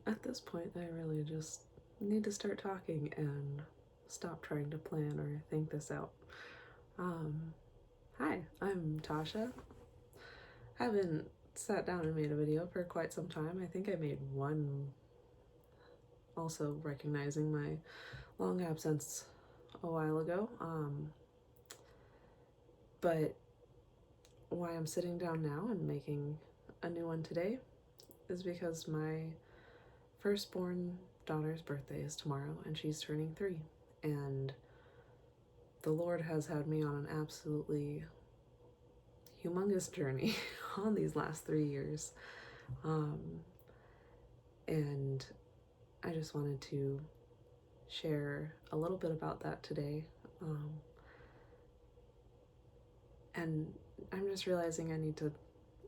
At this point, I really just need to start talking and stop trying to plan or think this out. Um, Hi, I'm Tasha. I haven't sat down and made a video for quite some time. I think I made one, also recognizing my long absence a while ago. But why I'm sitting down now and making a new one today is because my firstborn daughter's birthday is tomorrow and she's turning 3. And the Lord has had me on an absolutely humongous journey on these last 3 years. And I just wanted to share a little bit about that today. And I'm just realizing I need to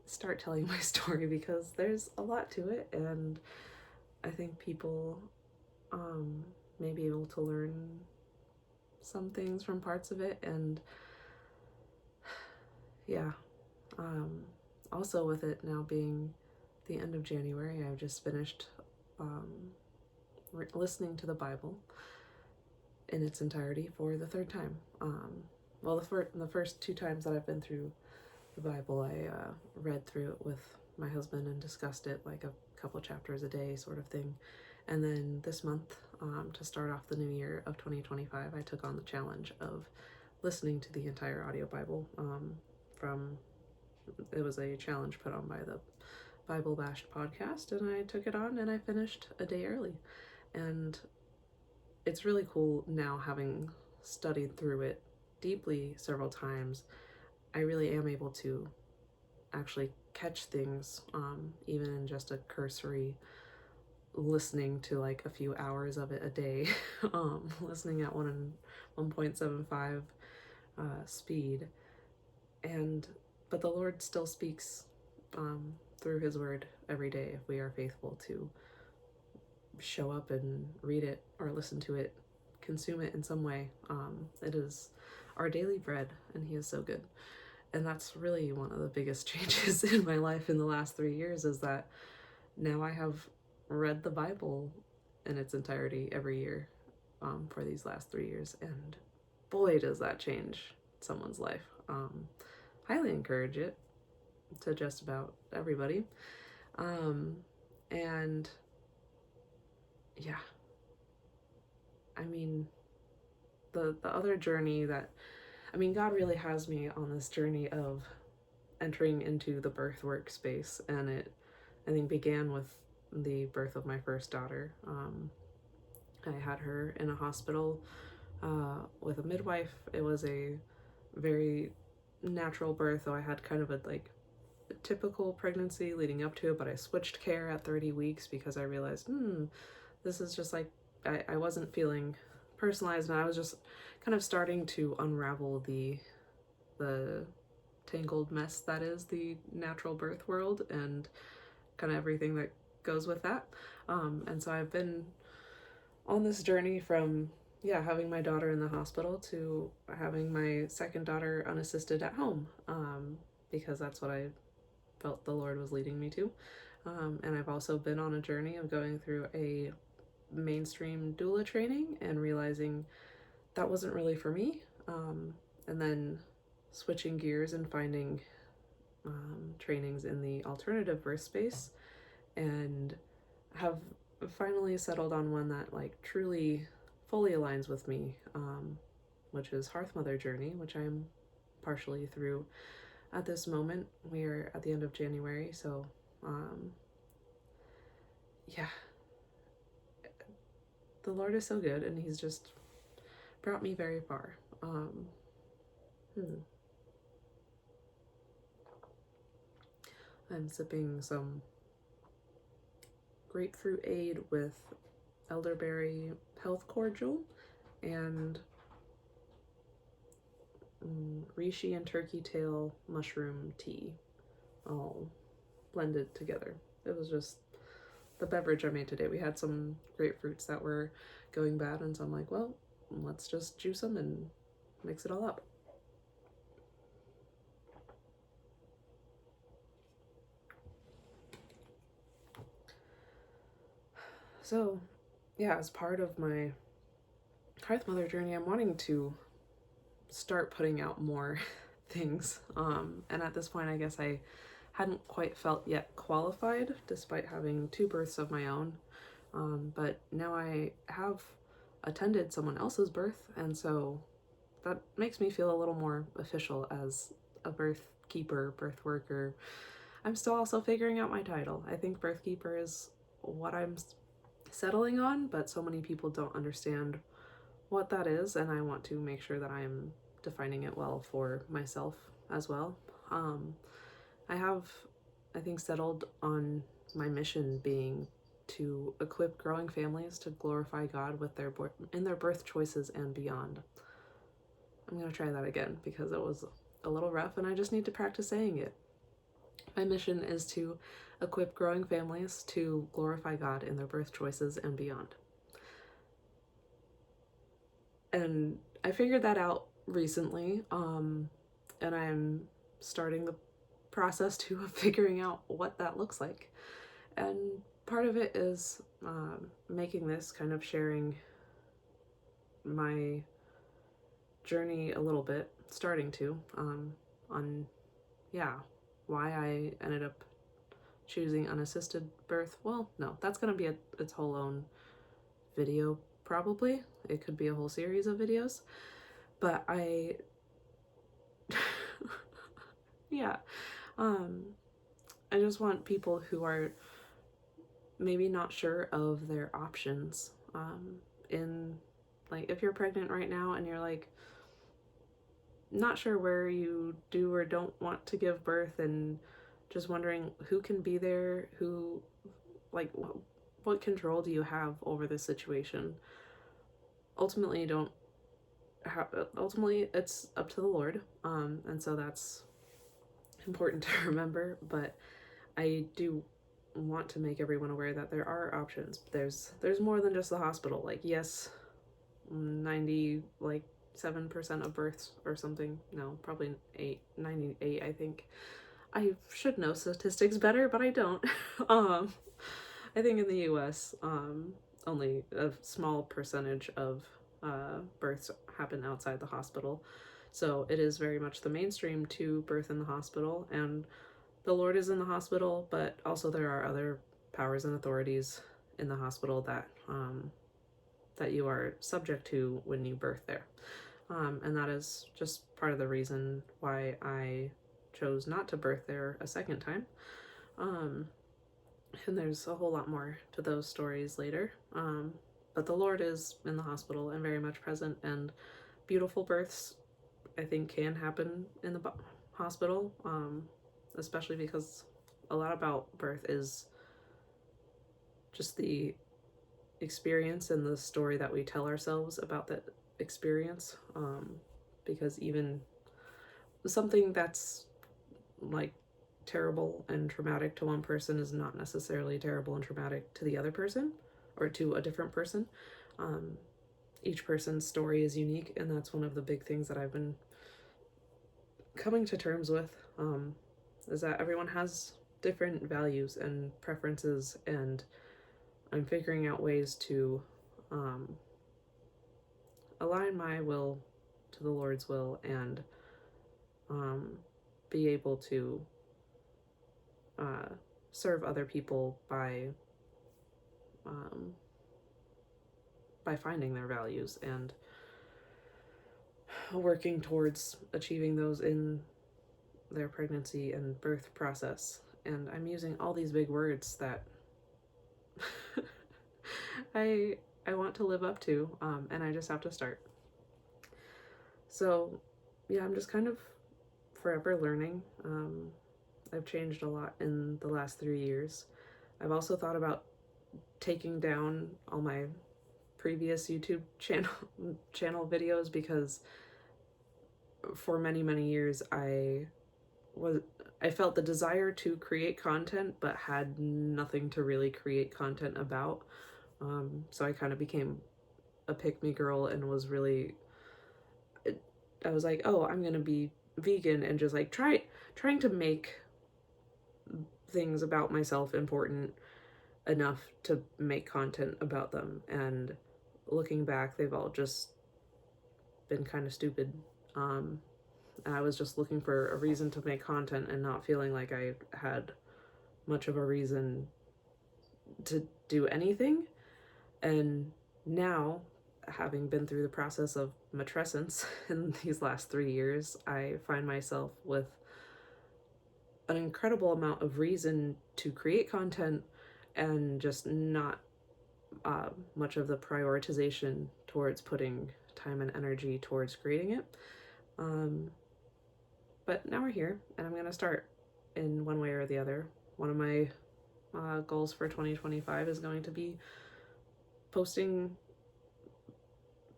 start telling my story because there's a lot to it, and I think people may be able to learn some things from parts of it. And yeah, also with it now being the end of January, I've just finished listening to the Bible in its entirety for the 3rd time. Well, the first 2 times that I've been through the Bible, I read through it with my husband and discussed it like a couple chapters a day sort of thing. And then this month, to start off the new year of 2025, I took on the challenge of listening to the entire audio Bible. It was a challenge put on by the Bible Bashed podcast, and I took it on and I finished a day early. And it's really cool now, having studied through it deeply several times. I really am able to actually catch things, even in just a cursory listening to like a few hours of it a day, listening at 1.75 speed. But the Lord still speaks through his word every day if we are faithful to show up and read it or listen to it, consume it in some way. It is our daily bread, and he is so good. And that's really one of the biggest changes in my life in the last 3 years, is that now I have read the Bible in its entirety every year for these last 3 years. And boy, does that change someone's life. Highly encourage it to just about everybody. And yeah, I mean, the other journey that, God really has me on this journey of entering into the birth workspace, and it, I think, began with the birth of my first daughter. I had her in a hospital with a midwife. It was a very natural birth, though I had kind of a typical pregnancy leading up to it, but I switched care at 30 weeks because I realized, this is just like, I wasn't feeling personalized, and I was just kind of starting to unravel the tangled mess that is the natural birth world and kind of everything that goes with that. And so I've been on this journey from having my daughter in the hospital to having my second daughter unassisted at home, because that's what I felt the Lord was leading me to. And I've also been on a journey of going through a mainstream doula training and realizing that wasn't really for me, and then switching gears and finding trainings in the alternative birth space, and have finally settled on one that truly fully aligns with me, which is Hearth Mother Journey, which I'm partially through at this moment. We're at the end of January, so the Lord is so good, and he's just brought me very far. I'm sipping some grapefruit aid with elderberry health cordial and reishi and turkey tail mushroom tea, all blended together. It was just the beverage I made today. We had some grapefruits that were going bad, and so I'm like, well, let's just juice them and mix it all up. So, yeah, as part of my Hearth Mother journey, I'm wanting to start putting out more things. And at this point, I guess I hadn't quite felt yet qualified, despite having 2 births of my own. But now I have attended someone else's birth, and so that makes me feel a little more official as a birth keeper, birth worker. I'm still also figuring out my title. I think birth keeper is what I'm settling on, but so many people don't understand what that is, and I want to make sure that I'm defining it well for myself as well. I have, I think, settled on my mission being to equip growing families to glorify God with in their birth choices and beyond. I'm going to try that again because it was a little rough and I just need to practice saying it. My mission is to equip growing families to glorify God in their birth choices and beyond. And I figured that out recently, and I'm starting the process too of figuring out what that looks like. And part of it is making this kind of sharing my journey a little bit, starting to, on, yeah, why I ended up choosing unassisted birth. Well, no, that's going to be its whole own video, probably. It could be a whole series of videos. But yeah, I just want people who are maybe not sure of their options, in, like, if you're pregnant right now and you're like not sure where you do or don't want to give birth and just wondering who can be there, who, like, what control do you have over this situation. Ultimately, ultimately it's up to the Lord, and so that's important to remember. But I do want to make everyone aware that there are options. There's more than just the hospital. Like, yes, 97% of births or something, no, probably 98, I think. I should know statistics better, but I don't. I think in the US, only a small percentage of births happen outside the hospital. So it is very much the mainstream to birth in the hospital, and the Lord is in the hospital, but also there are other powers and authorities in the hospital that that you are subject to when you birth there. And that is just part of the reason why I chose not to birth there a second time. And there's a whole lot more to those stories later. But the Lord is in the hospital and very much present, and beautiful births, I think, can happen in the hospital, especially because a lot about birth is just the experience and the story that we tell ourselves about that experience. Because even something that's like terrible and traumatic to one person is not necessarily terrible and traumatic to the other person or to a different person. Each person's story is unique, and that's one of the big things that I've been coming to terms with, is that everyone has different values and preferences, and I'm figuring out ways to align my will to the Lord's will, and be able to serve other people by finding their values and working towards achieving those in their pregnancy and birth process. And I'm using all these big words that I want to live up to, and I just have to start. So yeah, I'm just kind of forever learning. I've changed a lot in the last 3 years. I've also thought about taking down all my previous YouTube channel videos, because for many years I felt the desire to create content but had nothing to really create content about. So I kind of became a pick-me girl and was really, I was like, oh, I'm gonna be vegan, and just like trying to make things about myself important, enough to make content about them. And looking back, they've all just been kind of stupid. And I was just looking for a reason to make content and not feeling like I had much of a reason to do anything. And now, having been through the process of matrescence in these last 3 years, I find myself with an incredible amount of reason to create content and just not much of the prioritization towards putting time and energy towards creating it. But now we're here, and I'm going to start in one way or the other. One of my goals for 2025 is going to be posting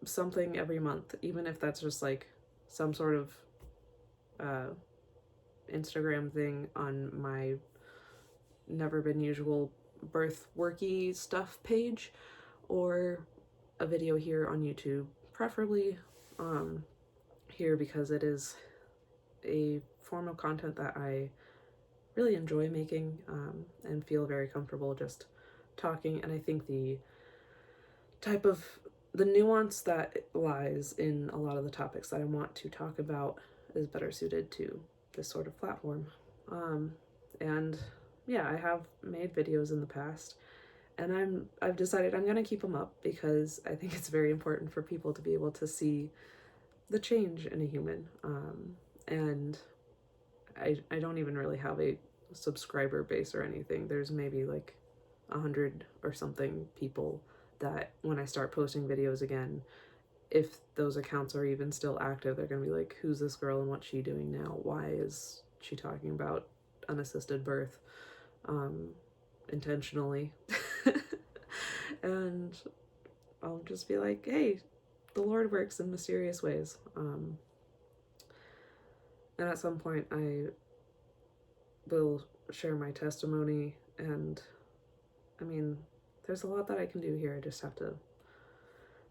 something every month, even if that's just like some sort of Instagram thing on my Never Been Usual birth worky stuff page, or a video here on YouTube, preferably here, because it is a form of content that I really enjoy making, and feel very comfortable just talking. And I think the nuance that lies in a lot of the topics that I want to talk about is better suited to this sort of platform. And yeah, I have made videos in the past, and I've decided I'm going to keep them up because I think it's very important for people to be able to see the change in a human. And I don't even really have a subscriber base or anything. There's maybe like 100 or something people that when I start posting videos again, if those accounts are even still active, they're gonna be like, who's this girl and what's she doing now? Why is she talking about unassisted birth intentionally? And I'll just be like, hey, the Lord works in mysterious ways. And at some point I will share my testimony, and I mean, there's a lot that I can do here. I just have to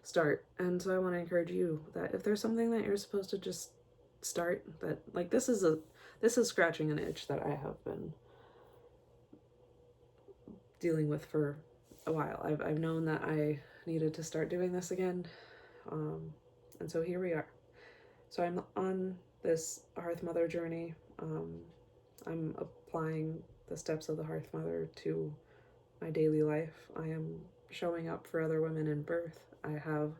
start. And so I want to encourage you that if there's something that you're supposed to just start, that like this is scratching an itch that I have been dealing with for a while. I've known that I needed to start doing this again, and so here we are. So I'm on this Hearth Mother journey. I'm applying the steps of the Hearth Mother to my daily life. I am showing up for other women in birth. I have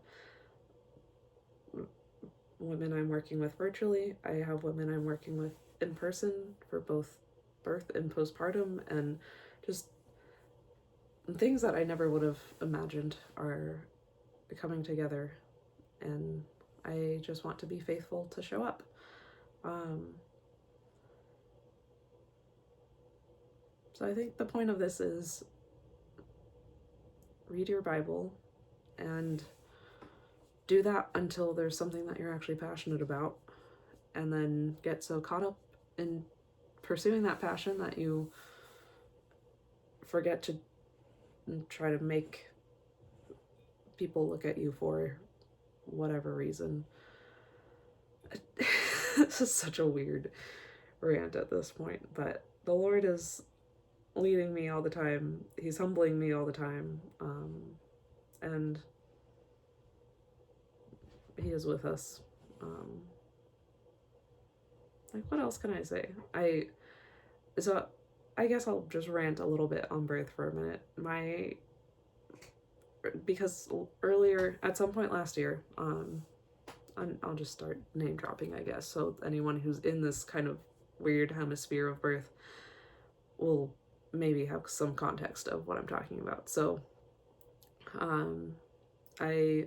women I'm working with virtually. I have women I'm working with in person for both birth and postpartum, and just things that I never would have imagined are coming together, and I just want to be faithful to show up. So I think the point of this is read your Bible and do that until there's something that you're actually passionate about, and then get so caught up in pursuing that passion that you forget to try to make people look at you for whatever reason. This is such a weird rant at this point, but the Lord is leading me all the time. He's humbling me all the time, and he is with us. Like, what else can I say? So I guess I'll just rant a little bit on birth for a minute. Because earlier, at some point last year, I'll just start name dropping, I guess, so anyone who's in this kind of weird hemisphere of birth will maybe have some context of what I'm talking about. So I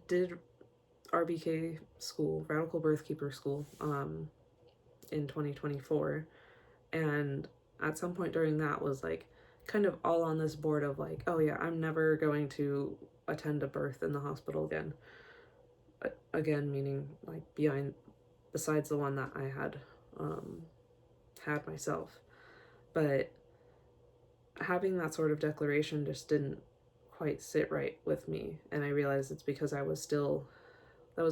did RBK school, Radical Birth Keeper school, in 2024, and at some point during that was like kind of all on this board of like, oh yeah, I'm never going to attend a birth in the hospital again. Again, meaning like besides the one that I had had myself. But having that sort of declaration just didn't quite sit right with me, and I realized it's because that was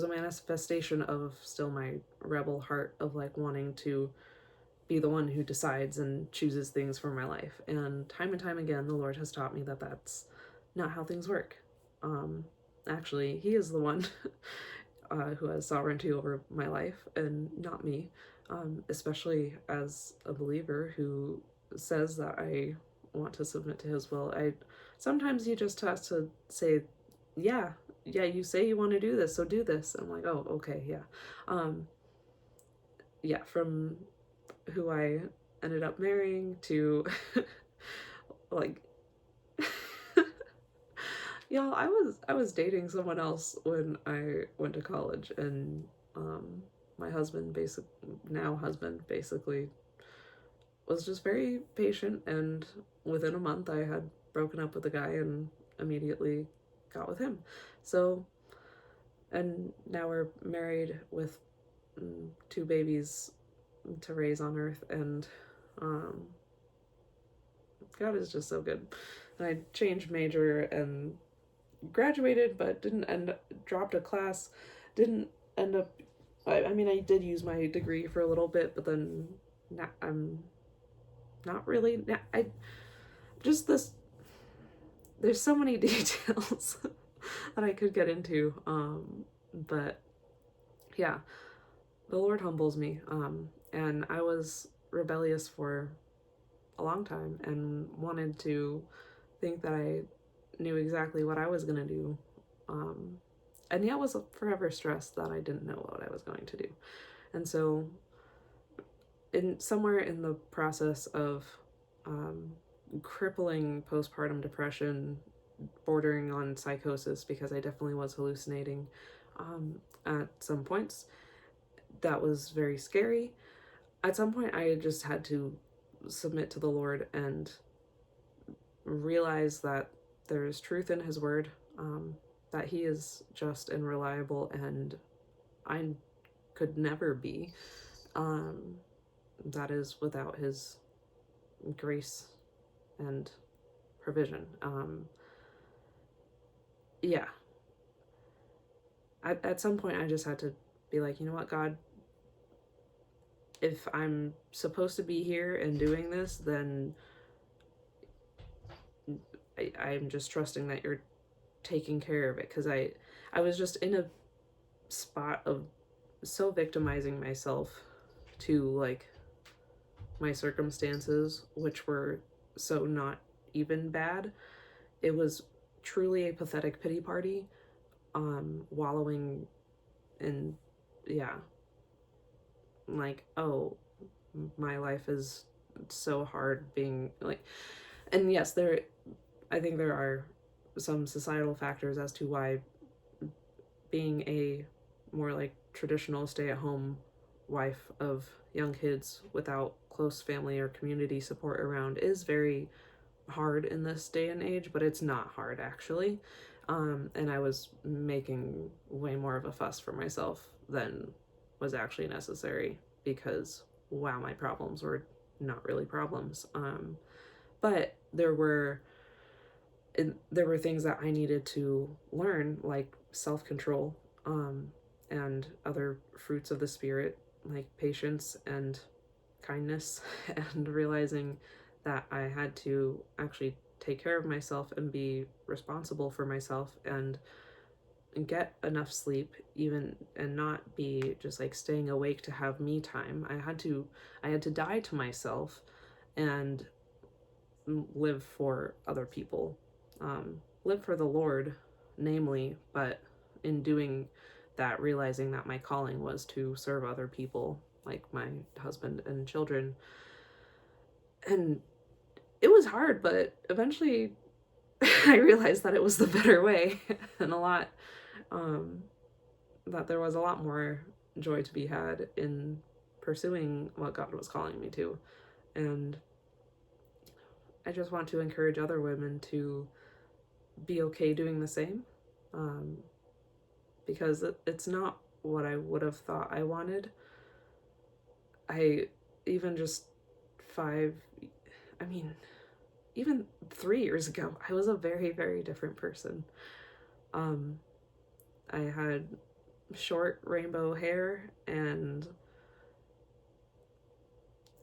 a manifestation of still my rebel heart of like wanting to be the one who decides and chooses things for my life. And time again, the Lord has taught me that that's not how things work. Actually, He is the one who has sovereignty over my life and not me, especially as a believer who says that I want to submit to His will. Sometimes He just has to say, yeah, you say you want to do this, so do this. I'm like, oh, okay, yeah. Yeah, from who I ended up marrying to like y'all, I was dating someone else when I went to college, and my husband, now husband, basically was just very patient, and within a month I had broken up with the guy and immediately got with him. So, and now we're married with 2 babies to raise on earth, and God is just so good. And I changed major and graduated, but dropped a class, didn't end up, I mean, I did use my degree for a little bit, but then I'm not really, I just this, there's so many details that I could get into, but yeah, the Lord humbles me, and I was rebellious for a long time and wanted to think that I knew exactly what I was going to do, and yet was forever stressed that I didn't know what I was going to do. And so somewhere in the process of crippling postpartum depression bordering on psychosis, because I definitely was hallucinating at some points, that was very scary. At some point I just had to submit to the Lord and realize that there is truth in His word, that He is just and reliable, and I could never be. That is without His grace and provision. Yeah. At some point I just had to be like, you know what, God, if I'm supposed to be here and doing this, then I'm just trusting that You're taking care of it, because I was just in a spot of so victimizing myself to like my circumstances, which were so not even bad. It was truly a pathetic pity party, wallowing in, yeah, like, oh, my life is so hard being like, and yes, I think there are some societal factors as to why being a more like traditional stay-at-home wife of young kids without close family or community support around is very hard in this day and age, but it's not hard actually. And I was making way more of a fuss for myself than was actually necessary, because wow, my problems were not really problems. But there were things that I needed to learn, like self-control, and other fruits of the spirit, like patience and kindness, and realizing that I had to actually take care of myself and be responsible for myself, and get enough sleep, even, and not be just like staying awake to have me time. I had to die to myself and live for other people, live for the Lord, namely, but in doing that, realizing that my calling was to serve other people, like my husband and children. And it was hard, but eventually I realized that it was the better way, and that there was a lot more joy to be had in pursuing what God was calling me to. And I just want to encourage other women to be okay doing the same, because it's not what I would have thought I wanted. I even just even 3 years ago, I was a very, very different person. I had short rainbow hair, and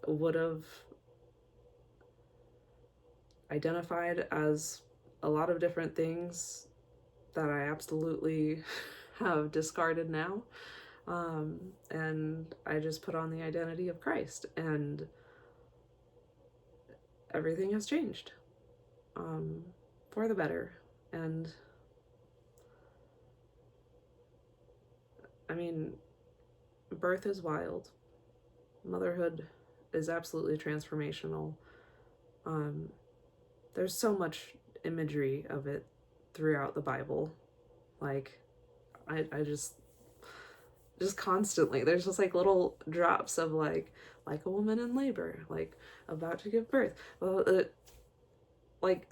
would have identified as a lot of different things that I absolutely have discarded now. And I just put on the identity of Christ, and everything has changed for the better. And I mean, birth is wild. Motherhood is absolutely transformational. There's so much imagery of it throughout the Bible. Like, I just constantly, there's just like little drops of like a woman in labor, like about to give birth. Well, like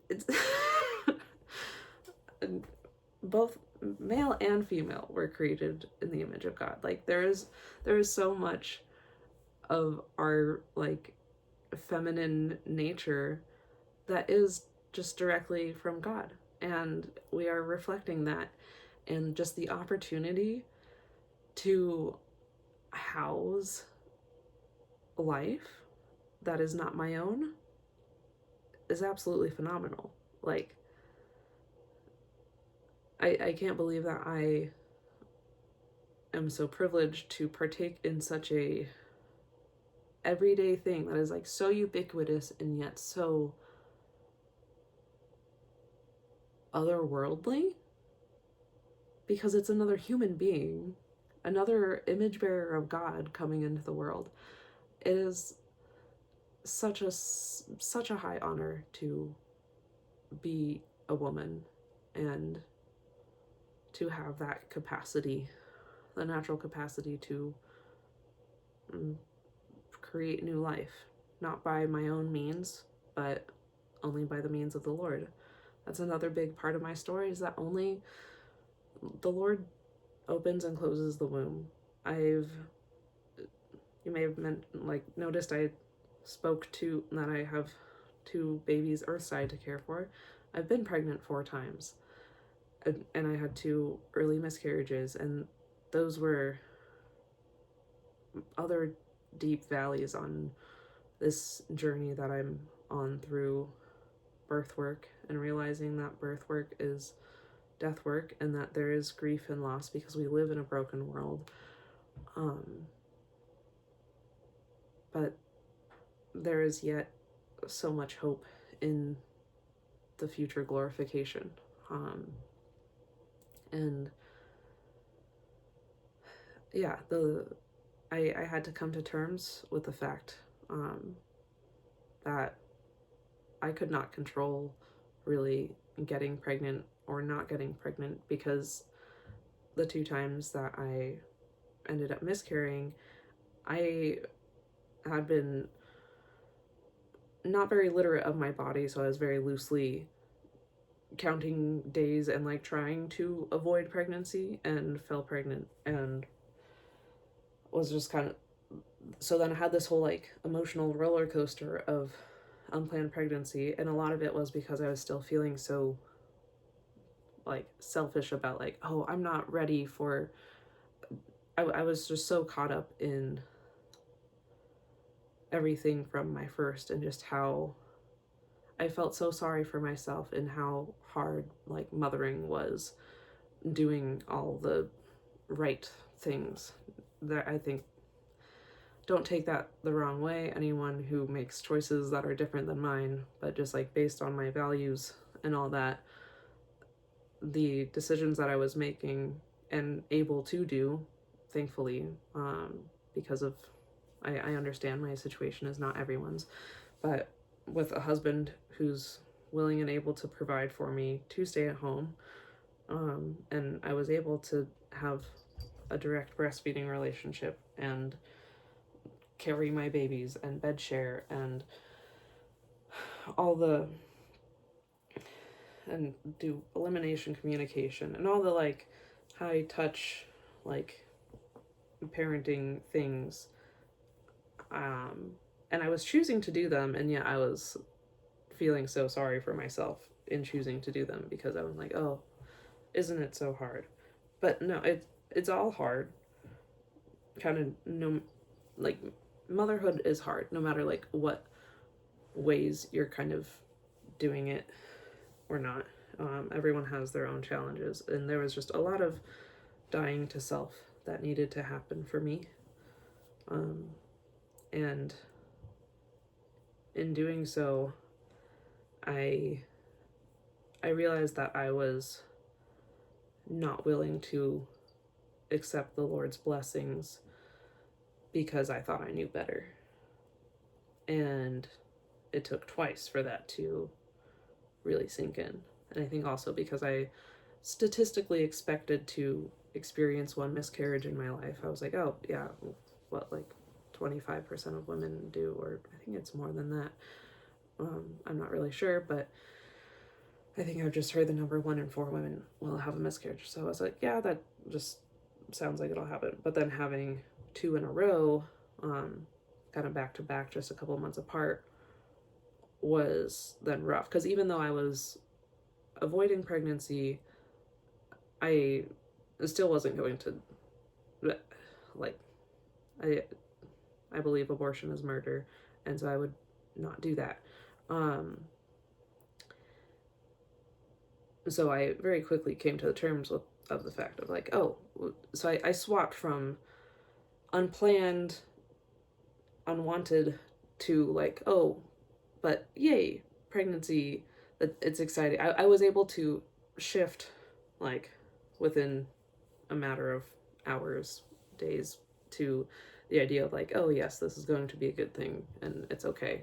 it's both male and female were created in the image of God. Like there is so much of our like feminine nature that is just directly from God, and we are reflecting that, and just the opportunity to house life that is not my own is absolutely phenomenal. Like I can't believe that I am so privileged to partake in such a everyday thing that is like so ubiquitous and yet so otherworldly, because it's another human being, another image bearer of God coming into the world. It is such a high honor to be a woman and to have that capacity, the natural capacity to create new life, not by my own means, but only by the means of the Lord. That's another big part of my story, is that only the Lord opens and closes the womb. You may have noticed I spoke to that I have 2 babies earthside to care for. I've been pregnant 4 times, and I had 2 early miscarriages, and those were other deep valleys on this journey that I'm on through birth work, and realizing that birth work is death work, and that there is grief and loss because we live in a broken world. But there is yet so much hope in the future glorification. And yeah, I had to come to terms with the fact that I could not control really getting pregnant or not getting pregnant, because the 2 times that I ended up miscarrying, I had been not very literate of my body, so I was very loosely counting days and like trying to avoid pregnancy, and fell pregnant, and was just kind of, so then I had this whole like emotional roller coaster of unplanned pregnancy, and a lot of it was because I was still feeling so like selfish about like, oh, I'm not ready for, I was just so caught up in everything from my first, and just how I felt so sorry for myself, and how hard like mothering was, doing all the right things. That I think, don't take that the wrong way, anyone who makes choices that are different than mine, but just like based on my values and all that, the decisions that I was making and able to do, thankfully, because of, I understand my situation is not everyone's, but with a husband who's willing and able to provide for me to stay at home, and I was able to have a direct breastfeeding relationship and carry my babies and bed share and all the, and do elimination communication and all the like high touch like parenting things, and I was choosing to do them, and yet I was feeling so sorry for myself in choosing to do them, because I was like, oh, isn't it so hard? But no, it's all hard, kind of, no, like motherhood is hard, no matter like what ways you're kind of doing it or not. Everyone has their own challenges, and there was just a lot of dying to self that needed to happen for me. And in doing so, I realized that I was not willing to accept the Lord's blessings because I thought I knew better. And it took twice for that to really sink in. And I think also because I statistically expected to experience one miscarriage in my life, I was like, oh, yeah, what, like 25% of women do, or I think it's more than that. I'm not really sure, but I think I've just heard the number 1 in 4 women will have a miscarriage. So I was like, yeah, that just sounds like it'll happen. But then having 2 in a row, kind of back to back, just a couple of months apart, was then rough. Because even though I was avoiding pregnancy, I still wasn't going to, like, I believe abortion is murder, and so I would not do that. So I very quickly came to the terms of the fact of like, oh, so I swapped from unplanned, unwanted to like, oh, but yay, pregnancy, it's exciting. I was able to shift like within a matter of hours, days, to the idea of like, oh yes, this is going to be a good thing and it's okay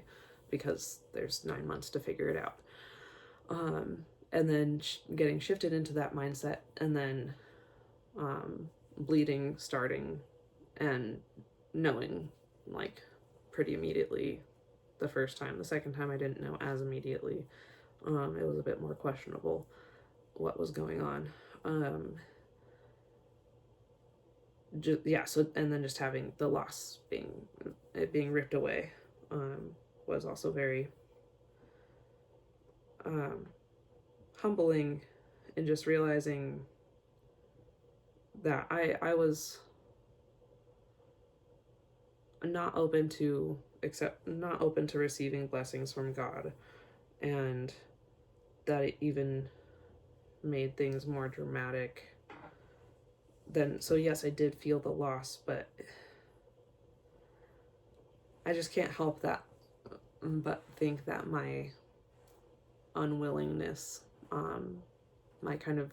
because there's 9 months to figure it out. And then getting shifted into that mindset, and then bleeding starting, and knowing like pretty immediately the first time. The second time I didn't know as immediately. It was a bit more questionable what was going on. So, and then just having the loss being ripped away was also very humbling, and just realizing that I was not open to receiving blessings from God, and that it even made things more dramatic than. So yes, I did feel the loss, but I just can't help that but think that my unwillingness, my kind of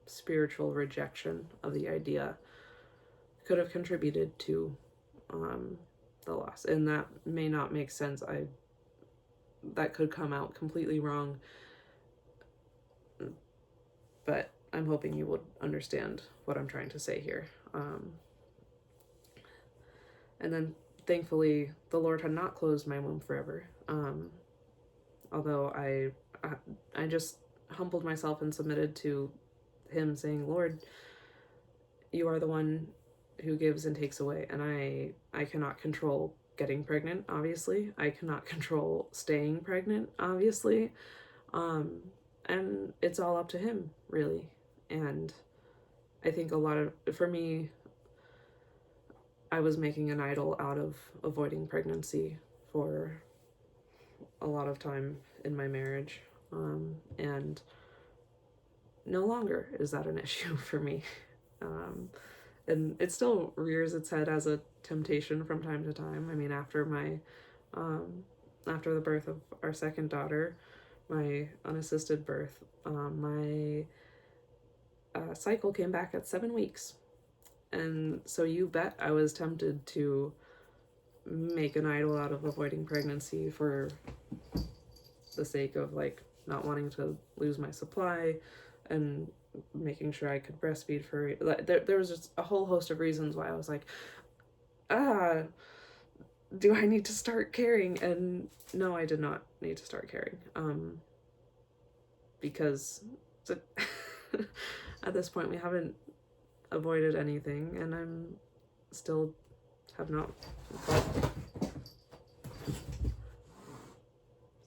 spiritual rejection of the idea, could have contributed to the loss. And that may not make sense. That could come out completely wrong, but I'm hoping you would understand what I'm trying to say here. And then thankfully the Lord had not closed my womb forever. Although I just humbled myself and submitted to him, saying, Lord, you are the one who gives and takes away, and I cannot control getting pregnant, obviously. I cannot control staying pregnant, obviously. And it's all up to him, really. And I think for me, I was making an idol out of avoiding pregnancy for a lot of time in my marriage. And no longer is that an issue for me. And it still rears its head as a temptation from time to time. I mean, after the birth of our second daughter, my unassisted birth, my cycle came back at 7 weeks. And so you bet I was tempted to make an idol out of avoiding pregnancy for the sake of like not wanting to lose my supply and making sure I could breastfeed for there was just a whole host of reasons why I was like, do I need to start caring? And no, I did not need to start caring, because at this point we haven't avoided anything, and I'm still have not.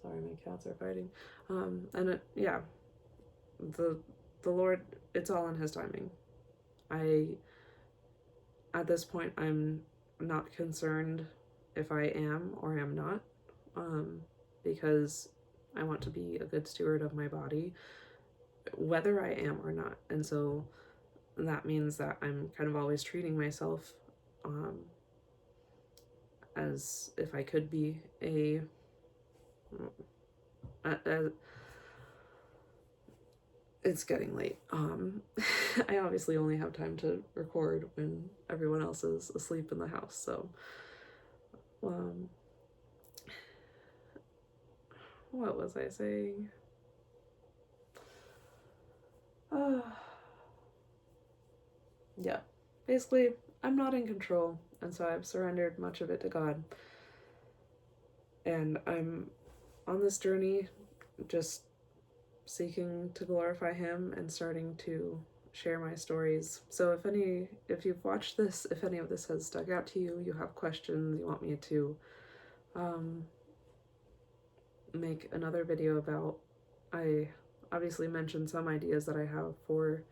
Sorry, my cats are fighting. The Lord, it's all in his timing. At this point, I'm not concerned if I am or am not, because I want to be a good steward of my body, whether I am or not. And so that means that I'm kind of always treating myself as if I could be a it's getting late. I obviously only have time to record when everyone else is asleep in the house, so what was I saying? Yeah, basically, I'm not in control, and so I've surrendered much of it to God. And I'm on this journey just seeking to glorify Him and starting to share my stories. So if you've watched this, if any of this has stuck out to you, you have questions, you want me to make another video about, I obviously mentioned some ideas that I have for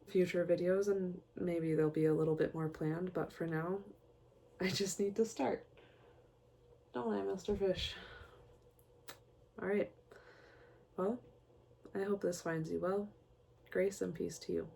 future videos, and maybe they'll be a little bit more planned, but for now, I just need to start. Don't I, Mr. Fish? Alright, well, I hope this finds you well. Grace and peace to you.